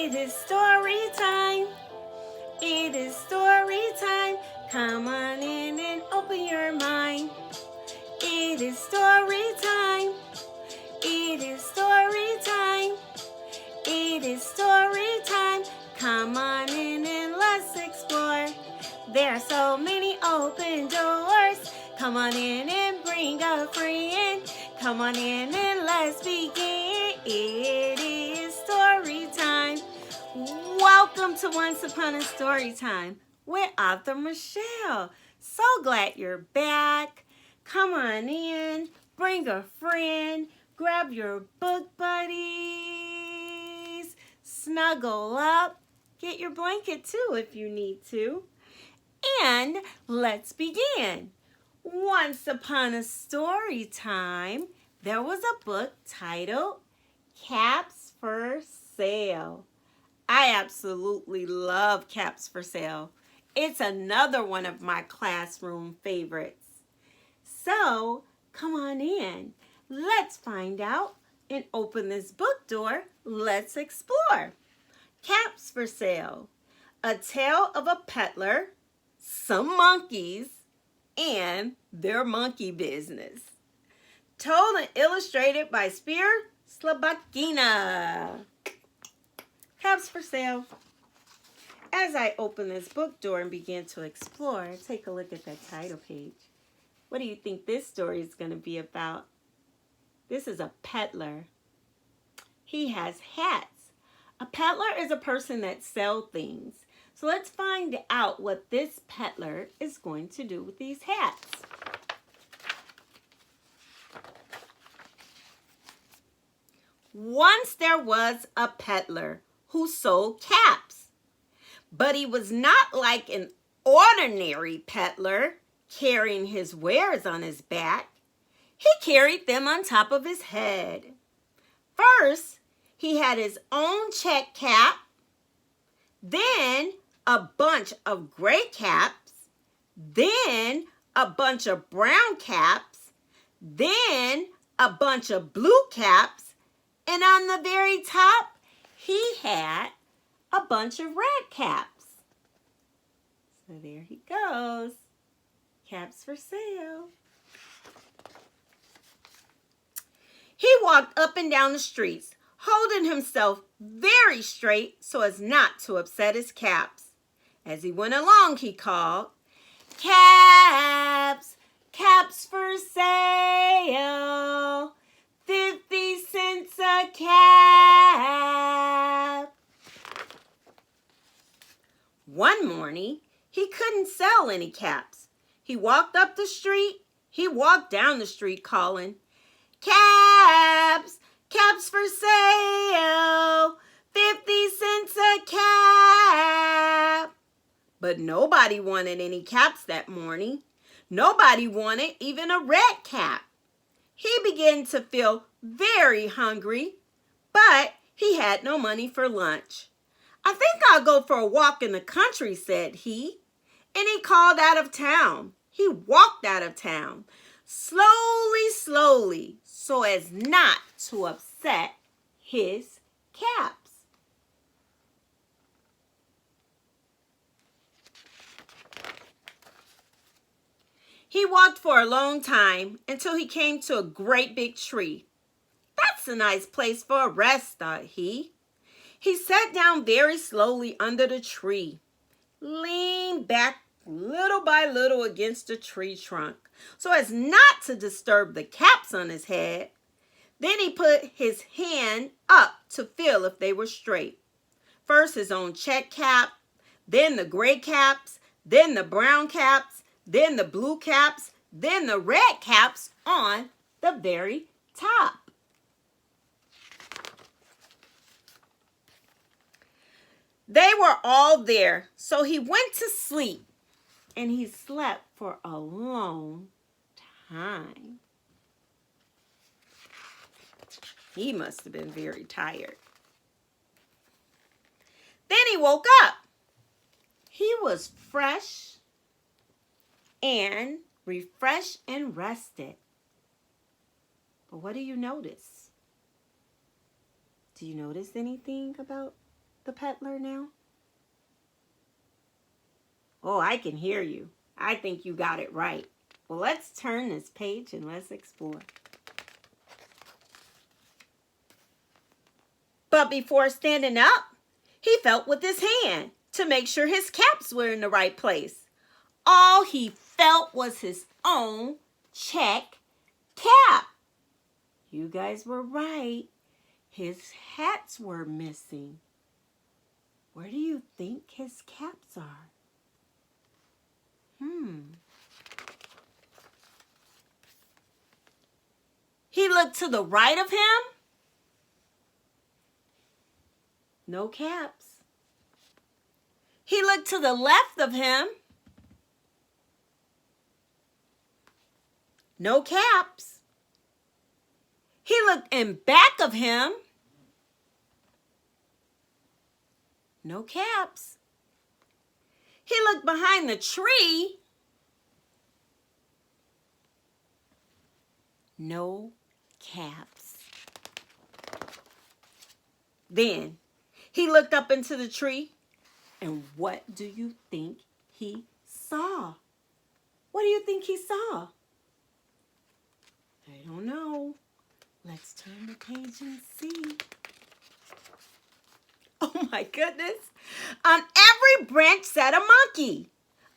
It is story time. It is story time. Come on in and open your mind. It is story time. It is story time. It is story time. Come on in and let's explore. There are so many open doors. Come on in and bring a friend. Come on in and let's begin. It is story time. Welcome to Once Upon a Story Time with author Michelle. So glad you're back. Come on in, bring a friend, grab your book buddies, snuggle up, get your blanket too if you need to. And let's begin. Once upon a story time, there was a book titled Caps for Sale. I absolutely love Caps for Sale. It's another one of my classroom favorites. So, come on in. Let's find out and open this book door. Let's explore. Caps for Sale. A tale of a peddler, some monkeys, and their monkey business. Told and illustrated by Spear Slabakina. Caps for Sale. As I open this book door and begin to explore, take a look at that title page. What do you think this story is going to be about? This is a peddler. He has hats. A peddler is a person that sells things. So let's find out what this peddler is going to do with these hats. Once there was a peddler who sold caps, but he was not like an ordinary peddler carrying his wares on his back. He carried them on top of his head. First, he had his own check cap, then a bunch of gray caps, then a bunch of brown caps, then a bunch of blue caps, and on the very top, he had a bunch of red caps. So there he goes. Caps for sale. He walked up and down the streets, holding himself very straight so as not to upset his caps. As he went along, he called, "Caps, caps for sale, 50 cents a cap." One morning, he couldn't sell any caps. He walked up the street, he walked down the street calling, "Caps, caps for sale, 50 cents a cap." But nobody wanted any caps that morning. Nobody wanted even a red cap. He began to feel very hungry, but he had no money for lunch. "I think I'll go for a walk in the country," said he. And he called out of town. He walked out of town, slowly, slowly, so as not to upset his caps. He walked for a long time until he came to a great big tree. "That's a nice place for a rest," thought he. He sat down very slowly under the tree, leaned back little by little against the tree trunk so as not to disturb the caps on his head. Then he put his hand up to feel if they were straight. First his own check cap, then the gray caps, then the brown caps, then the blue caps, then the red caps on the very top. They were all there, so he went to sleep, and he slept for a long time. He must have been very tired. Then he woke up. He was fresh and refreshed and rested. But what do you notice? Do you notice anything about the Peddler now? Oh, I can hear you. I think you got it right. Well, let's turn this page and let's explore. But before standing up, he felt with his hand to make sure his caps were in the right place. All he felt was his own check cap. You guys were right. His hats were missing. Where do you think his caps are? He looked to the right of him. No caps. He looked to the left of him. No caps. He looked in back of him. No caps. He looked behind the tree. No caps. Then he looked up into the tree, and what do you think he saw? What do you think he saw? I don't know. Let's turn the page and see. Oh my goodness. On every branch sat a monkey.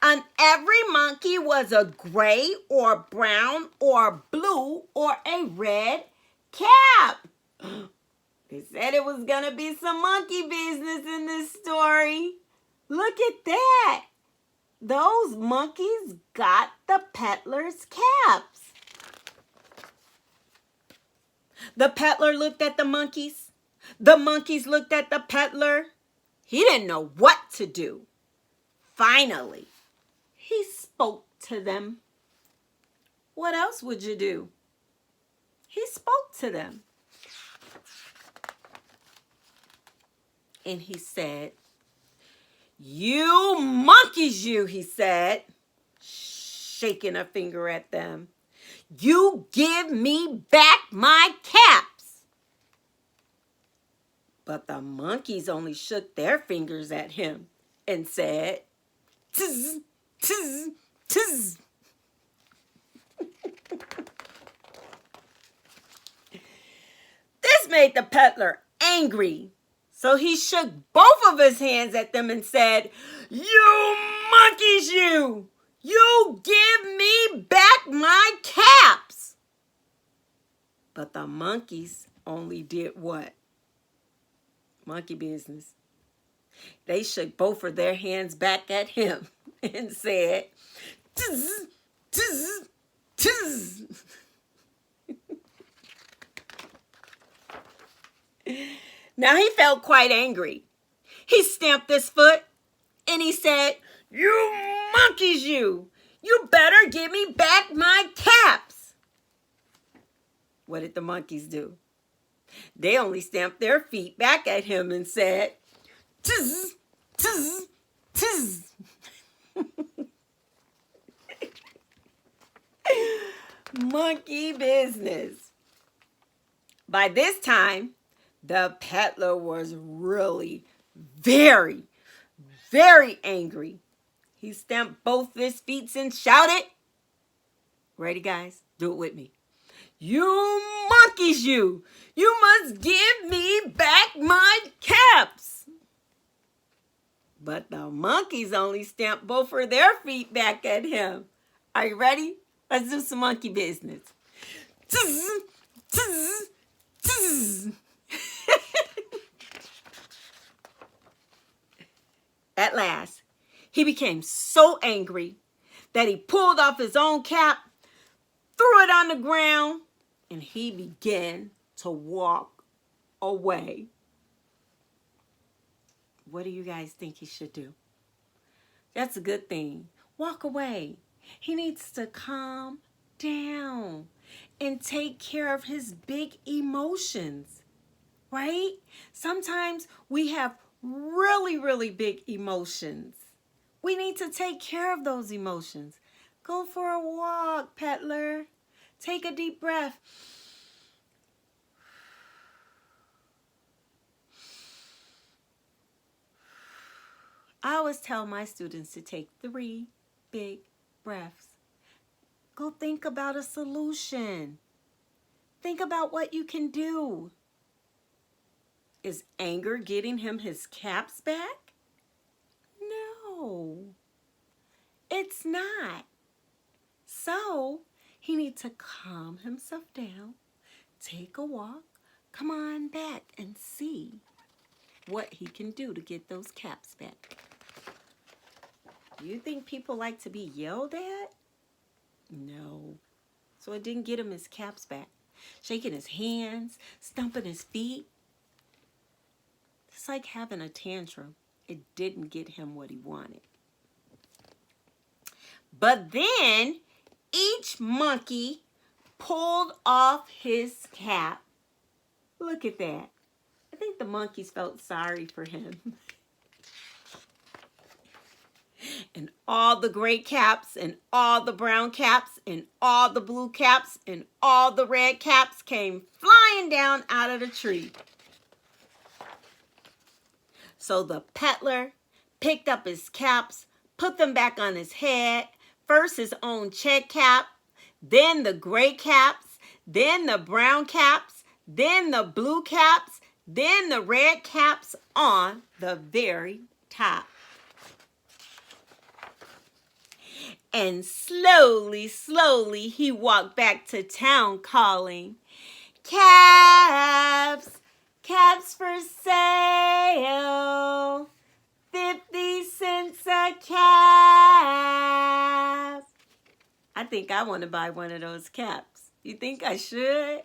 On every monkey was a gray or brown or blue or a red cap. They said it was going to be some monkey business in this story. Look at that. Those monkeys got the Peddler's caps. The Peddler looked at the monkeys. The monkeys looked at the Peddler. He didn't know what to do. Finally, he spoke to them. What else would you do? He spoke to them. And he said, "You monkeys, you," he said, shaking a finger at them. "You give me back my caps." But the monkeys only shook their fingers at him and said, "Tz, tz, tz." This made the Peddler angry. So he shook both of his hands at them and said, "You monkeys, you! You give me back my caps!" But the monkeys only did what? Monkey business. They shook both of their hands back at him and said, "Tz, tz, tz." Now he felt quite angry. He stamped his foot and he said, "You monkeys, you! You better give me back my caps!" What did the monkeys do? They only stamped their feet back at him and said, "Tz, tz, tz." Monkey business. By this time, the Peddler was really very, very angry. He stamped both his feet and shouted, ready guys? Do it with me. "You monkeys, you! You must give me back my caps!" But the monkeys only stamped both of their feet back at him. Are you ready? Let's do some monkey business. Tz, tz, tz. At last, he became so angry that he pulled off his own cap, threw it on the ground, and he began to walk away. What do you guys think he should do? That's a good thing. Walk away. He needs to calm down and take care of his big emotions, right? Sometimes we have really, really big emotions. We need to take care of those emotions. Go for a walk, Peddler. Take a deep breath. I always tell my students to take 3 big breaths. Go think about a solution. Think about what you can do. Is anger getting him his caps back? No, it's not. So he needs to calm himself down, take a walk, come on back and see what he can do to get those caps back. You think people like to be yelled at? No. So it didn't get him his caps back. Shaking his hands, stomping his feet. It's like having a tantrum. It didn't get him what he wanted. But then each monkey pulled off his cap. Look at that. I think the monkeys felt sorry for him. And all the gray caps and all the brown caps and all the blue caps and all the red caps came flying down out of the tree. So the peddler picked up his caps, put them back on his head, first his own check cap, then the gray caps, then the brown caps, then the blue caps, then the red caps on the very top. And slowly, slowly, he walked back to town calling, "Caps, caps for sale, 50 cents a cap." I think I want to buy one of those caps. You think I should?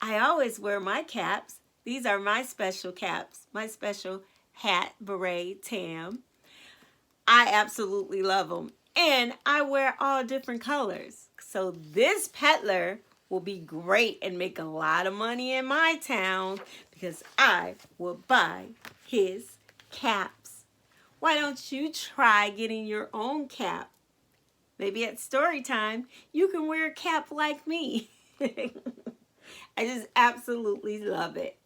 I always wear my caps. These are my special caps, my special hat, beret, tam. I absolutely love them. And I wear all different colors. So this peddler will be great and make a lot of money in my town because I will buy his caps. Why don't you try getting your own cap? Maybe at story time, you can wear a cap like me. I just absolutely love it.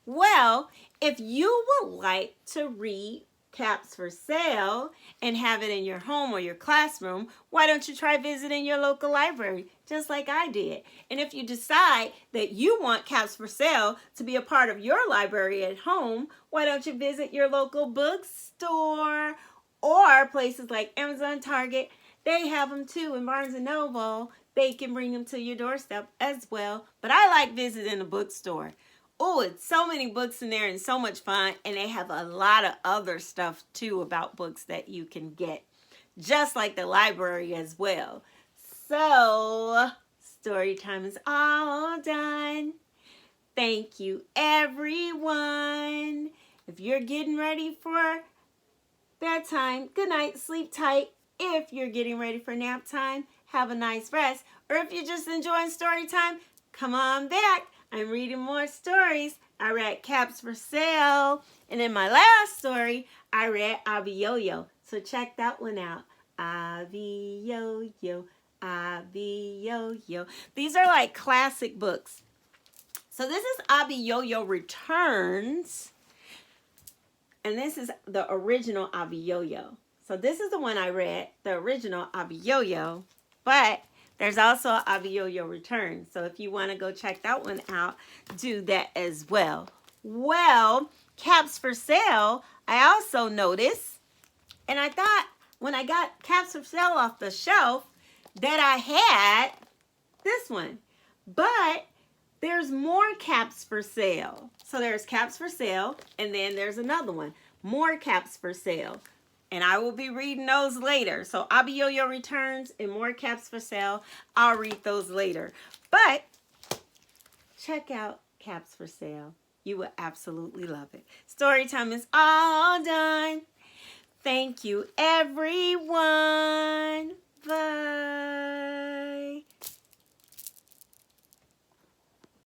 Well, if you would like to read Caps for Sale and have it in your home or your classroom, why don't you try visiting your local library just like I did? And if you decide that you want Caps for Sale to be a part of your library at home, why don't you visit your local bookstore or places like Amazon, Target? They have them too in Barnes & Noble. They can bring them to your doorstep as well. But I like visiting a bookstore. Oh, it's so many books in there and so much fun. And they have a lot of other stuff too about books that you can get. Just like the library as well. So, story time is all done. Thank you, everyone. If you're getting ready for bedtime, good night, sleep tight. If you're getting ready for nap time, have a nice rest. Or if you're just enjoying story time, come on back. I'm reading more stories. I read Caps for Sale. And in my last story, I read Abby Yo-Yo. So check that one out. Abby Yo-Yo, Abby Yo-Yo. These are like classic books. So this is Abby Yo-Yo Returns. And this is the original Abby Yo-Yo. So this is the one I read, the original Abby Yo-Yo. But there's also Abby Yo-Yo Returns. So if you want to go check that one out, do that as well. Well, Caps for Sale, I also noticed, and I thought when I got Caps for Sale off the shelf that I had this one. But there's more Caps for Sale. So there's Caps for Sale, and then there's another one. More Caps for Sale. And I will be reading those later. So Abby Yo-Yo Returns and more Caps for Sale. I'll read those later. But check out Caps for Sale. You will absolutely love it. Story time is all done. Thank you, everyone. Bye.